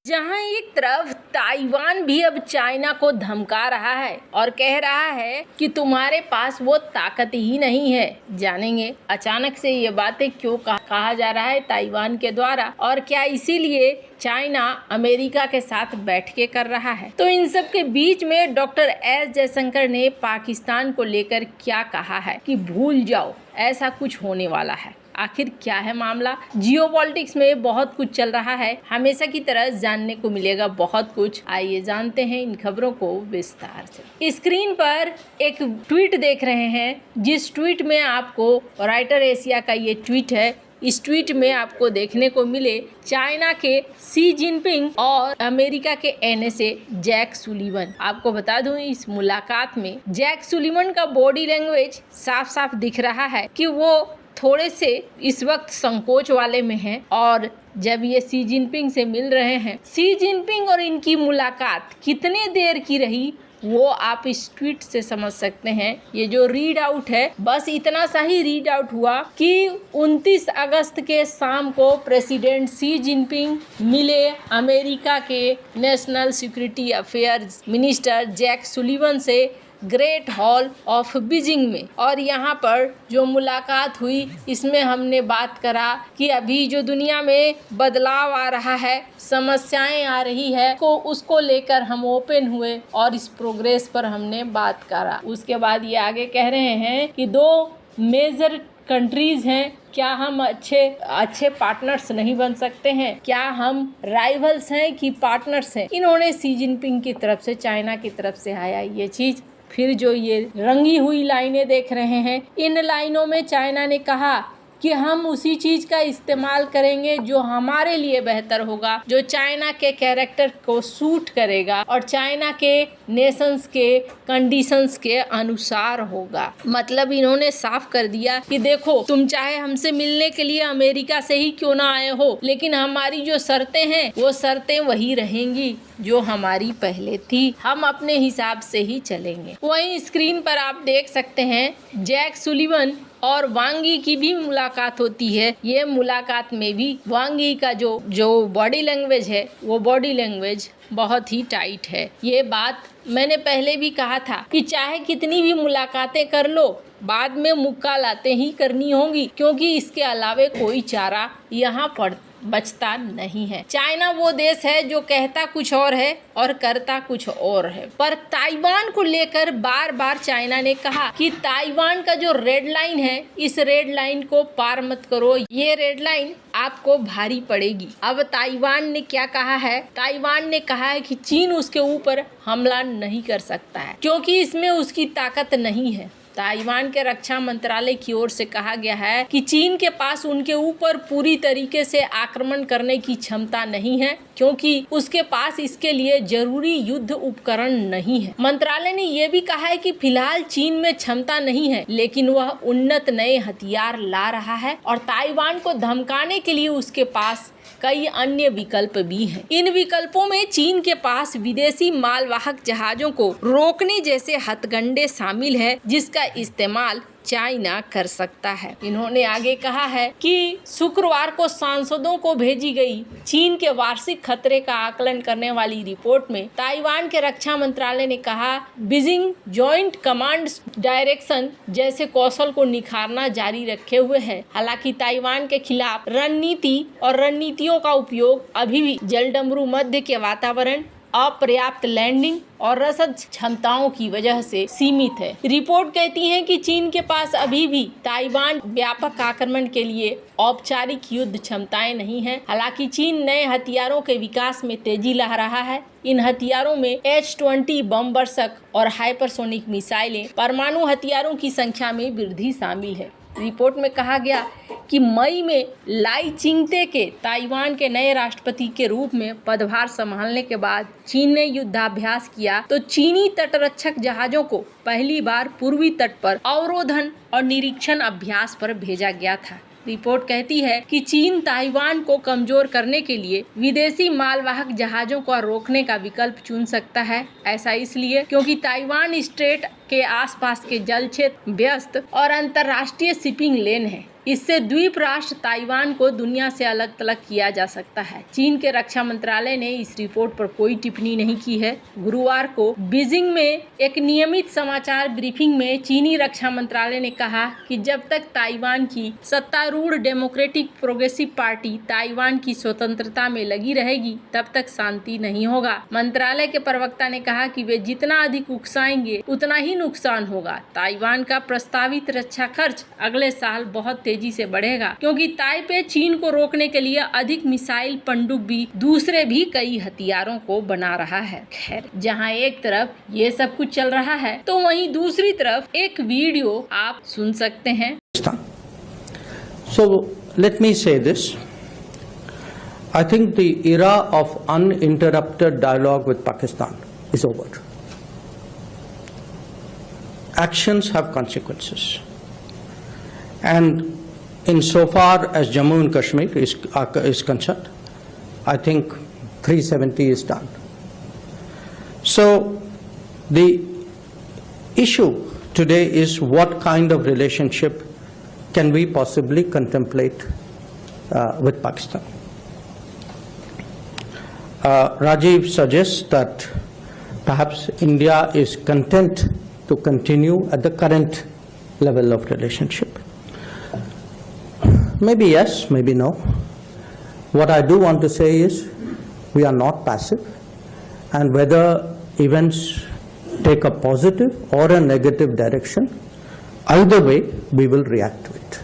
जहां एक तरफ ताइवान भी अब चाइना को धमका रहा है और कह रहा है कि तुम्हारे पास वो ताकत ही नहीं है। जानेंगे अचानक से ये बातें क्यों कहा जा रहा है ताइवान के द्वारा, और क्या इसीलिए चाइना अमेरिका के साथ बैठ के कर रहा है। तो इन सब के बीच में डॉक्टर एस जयशंकर ने पाकिस्तान को लेकर क्या कहा है कि भूल जाओ, ऐसा कुछ होने वाला है। आखिर क्या है मामला। जियोपॉलिटिक्स में बहुत कुछ चल रहा है, हमेशा की तरह जानने को मिलेगा बहुत कुछ। आइए जानते हैं इन खबरों को विस्तार से। स्क्रीन पर एक ट्वीट देख रहे हैं, जिस ट्वीट में आपको राइटर एशिया का ये ट्वीट है। इस ट्वीट में आपको देखने को मिले चाइना के शी जिनपिंग और अमेरिका के एनएसए जैक सुलिवन। आपको बता दूं, इस मुलाकात में जैक सुलिवन का बॉडी लैंग्वेज साफ साफ दिख रहा है कि वो थोड़े से इस वक्त संकोच वाले में हैं। और जब ये शी जिनपिंग से मिल रहे हैं, शी जिनपिंग और इनकी मुलाकात कितने देर की रही वो आप इस ट्वीट से समझ सकते हैं। ये जो रीड आउट है, बस इतना सा ही रीड आउट हुआ कि 29 अगस्त के शाम को प्रेसिडेंट शी जिनपिंग मिले अमेरिका के national security affairs minister Jake Sullivan से ग्रेट हॉल ऑफ बीजिंग में। और यहाँ पर जो मुलाकात हुई, इसमें हमने बात करा कि अभी जो दुनिया में बदलाव आ रहा है, समस्याएं आ रही है, को उसको लेकर हम ओपन हुए और इस प्रोग्रेस पर हमने बात करा। उसके बाद ये आगे कह रहे हैं कि दो मेजर कंट्रीज हैं, क्या हम अच्छे पार्टनर्स नहीं बन सकते हैं? क्या हम राइवल्स हैं कि पार्टनर्स हैं? इन्होंने शी जिनपिंग की तरफ से, चाइना की तरफ से आया ये चीज। फिर जो ये रंगी हुई लाइनें देख रहे हैं, इन लाइनों में चाइना ने कहा कि हम उसी चीज का इस्तेमाल करेंगे जो हमारे लिए बेहतर होगा, जो चाइना के कैरेक्टर को सूट करेगा और चाइना के नेशंस के कंडीशंस के अनुसार होगा। मतलब इन्होंने साफ कर दिया कि देखो, तुम चाहे हमसे मिलने के लिए अमेरिका से ही क्यों ना आए हो, लेकिन हमारी जो शर्तें हैं वो शर्तें वही रहेंगी जो हमारी पहले थी। हम अपने हिसाब से ही चलेंगे। वहीं स्क्रीन पर आप देख सकते हैं जैक सुलिवन और वांग यी की भी मुलाकात होती है। ये मुलाकात में भी वांग यी का जो बॉडी लैंग्वेज है, वो बॉडी लैंग्वेज बहुत ही टाइट है। ये बात मैंने पहले भी कहा था कि चाहे कितनी भी मुलाकातें कर लो, बाद में मुक्का लाते ही करनी होंगी, क्योंकि इसके अलावे कोई चारा यहाँ पर बचता नहीं है। चाइना वो देश है जो कहता कुछ और है और करता कुछ और है। पर ताइवान को लेकर बार बार चाइना ने कहा कि ताइवान का जो रेड लाइन है, इस रेड लाइन को पार मत करो, ये रेड लाइन आपको भारी पड़ेगी। अब ताइवान ने क्या कहा है? ताइवान ने कहा है कि चीन उसके ऊपर हमला नहीं कर सकता है, क्योंकि इसमें उसकी ताकत नहीं है। ताइवान के रक्षा मंत्रालय की ओर से कहा गया है कि चीन के पास उनके ऊपर पूरी तरीके से आक्रमण करने की क्षमता नहीं है, क्योंकि उसके पास इसके लिए जरूरी युद्ध उपकरण नहीं है। मंत्रालय ने यह भी कहा है कि फिलहाल चीन में क्षमता नहीं है, लेकिन वह उन्नत नए हथियार ला रहा है और ताइवान को धमकाने के लिए उसके पास कई अन्य विकल्प भी हैं। इन विकल्पों में चीन के पास विदेशी मालवाहक जहाजों को रोकने जैसे हथकंडे शामिल है, जिसका इस्तेमाल चाइना कर सकता है। इन्होंने आगे कहा है कि शुक्रवार को सांसदों को भेजी गई चीन के वार्षिक खतरे का आकलन करने वाली रिपोर्ट में ताइवान के रक्षा मंत्रालय ने कहा, बीजिंग जॉइंट कमांड डायरेक्शन जैसे कौशल को निखारना जारी रखे हुए है। हालांकि ताइवान के खिलाफ रणनीति और रणनीतियों का उपयोग अभी भी जलडमरू मध्य के वातावरण, अपर्याप्त लैंडिंग और रसद क्षमताओं की वजह से सीमित है। रिपोर्ट कहती है कि चीन के पास अभी भी ताइवान व्यापक आक्रमण के लिए औपचारिक युद्ध क्षमताएं नहीं है। हालांकि चीन नए हथियारों के विकास में तेजी ला रहा है। इन हथियारों में H-20 बम वर्षक और हाइपरसोनिक मिसाइलें, परमाणु हथियारों की संख्या में वृद्धि शामिल है। रिपोर्ट में कहा गया कि मई में लाई चिंगते के ताइवान के नए राष्ट्रपति के रूप में पदभार संभालने के बाद चीन ने युद्धाभ्यास किया, तो चीनी तटरक्षक जहाजों को पहली बार पूर्वी तट पर अवरोधन और निरीक्षण अभ्यास पर भेजा गया था। रिपोर्ट कहती है कि चीन ताइवान को कमजोर करने के लिए विदेशी मालवाहक जहाजों को रोकने का विकल्प चुन सकता है। ऐसा इसलिए क्योंकि ताइवान स्ट्रेट के आसपास के जल क्षेत्र व्यस्त और अंतर्राष्ट्रीय शिपिंग लेन है। इससे द्वीप राष्ट्र ताइवान को दुनिया से अलग थलग किया जा सकता है। चीन के रक्षा मंत्रालय ने इस रिपोर्ट पर कोई टिप्पणी नहीं की है। गुरुवार को बीजिंग में एक नियमित समाचार ब्रीफिंग में चीनी रक्षा मंत्रालय ने कहा कि जब तक ताइवान की सत्तारूढ़ डेमोक्रेटिक प्रोग्रेसिव पार्टी ताइवान की स्वतंत्रता में लगी रहेगी तब तक शांति नहीं होगा। मंत्रालय के प्रवक्ता ने कहा कि वे जितना अधिक उकसाएंगे उतना ही नुकसान होगा। ताइवान का प्रस्तावित रक्षा खर्च अगले साल बहुत तेजी से बढ़ेगा क्योंकि ताइपे चीन को रोकने के लिए अधिक मिसाइल, पनडुब्बी, दूसरे भी कई हथियारों को बना रहा है। खैर, जहां एक तरफ ये सब कुछ चल रहा है तो वहीं दूसरी तरफ एक वीडियो आप सुन सकते हैं। So let me say this. I think the era of uninterrupted dialogue with Pakistan is over. Actions have consequences. And insofar as Jammu and Kashmir is concerned, I think 370 is done. So the issue today is what kind of relationship can we possibly contemplate with Pakistan. Rajiv suggests that perhaps India is content to continue at the current level of relationship. Maybe yes, maybe no. What I do want to say is we are not passive, and whether events take a positive or a negative direction, either way we will react to it.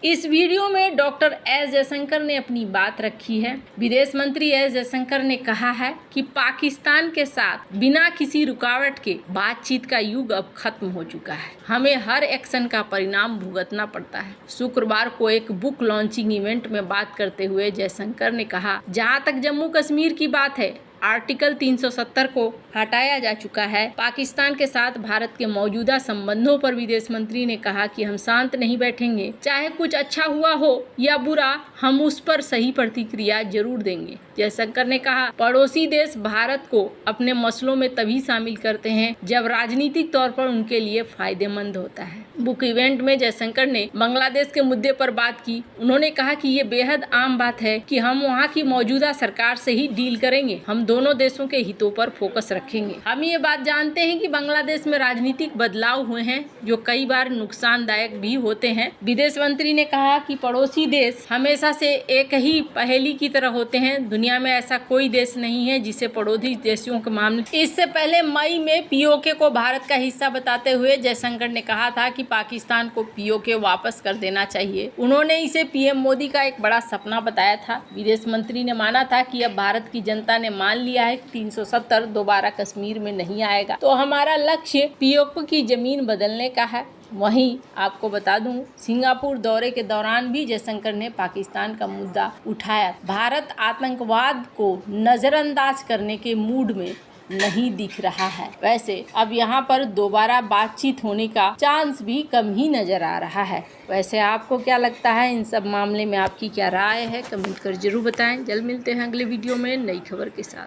इस video में doctor S Jaishankar ने अपनी बात रखी है। विदेश मंत्री S Jaishankar ने कहा है कि पाकिस्तान के साथ बिना किसी रुकावट के बातचीत का युग अब खत्म हो चुका है। हमें हर एक्शन का परिणाम भुगतना पड़ता है। शुक्रवार को एक बुक लॉन्चिंग इवेंट में बात करते हुए जयशंकर ने कहा, जहां तक जम्मू कश्मीर की बात है, आर्टिकल 370 को हटाया जा चुका है। पाकिस्तान के साथ भारत के मौजूदा संबंधों पर विदेश मंत्री ने कहा कि हम शांत नहीं बैठेंगे। चाहे कुछ अच्छा हुआ हो या बुरा, हम उस पर सही प्रतिक्रिया जरूर देंगे। जयशंकर ने कहा, पड़ोसी देश भारत को अपने मसलों में तभी शामिल करते हैं जब राजनीतिक तौर पर उनके लिए फायदेमंद होता है। बुक इवेंट में जयशंकर ने बांग्लादेश के मुद्दे पर बात की। उन्होंने कहा कि ये बेहद आम बात है कि हम वहाँ की मौजूदा सरकार से ही डील करेंगे। हम दोनों देशों के हितों पर फोकस रखेंगे। हम ये बात जानते हैं कि बांग्लादेश में राजनीतिक बदलाव हुए हैं जो कई बार नुकसानदायक भी होते हैं। विदेश मंत्री ने कहा कि पड़ोसी देश हमेशा से एक ही पहेली की तरह होते हैं। दुनिया में ऐसा कोई देश नहीं है जिसे पड़ोसी देशों के मामले। इससे पहले मई में पीओके को भारत का हिस्सा बताते हुए जयशंकर ने कहा था कि पाकिस्तान को पीओके वापस कर देना चाहिए। उन्होंने इसे पीएम मोदी का एक बड़ा सपना बताया था। विदेश मंत्री ने माना था कि अब भारत की जनता ने मान लिया है कि 370 दोबारा कश्मीर में नहीं आएगा, तो हमारा लक्ष्य पीओके की जमीन बदलने का है। वहीं आपको बता दूं, सिंगापुर दौरे के दौरान भी जयशंकर ने पाकिस्तान का मुद्दा उठाया। भारत आतंकवाद को नजरअंदाज करने के मूड में नहीं दिख रहा है। वैसे अब यहाँ पर दोबारा बातचीत होने का चांस भी कम ही नजर आ रहा है। वैसे आपको क्या लगता है, इन सब मामले में आपकी क्या राय है, कमेंट कर जरूर बताएं। जल्द मिलते हैं अगले वीडियो में नई खबर के साथ।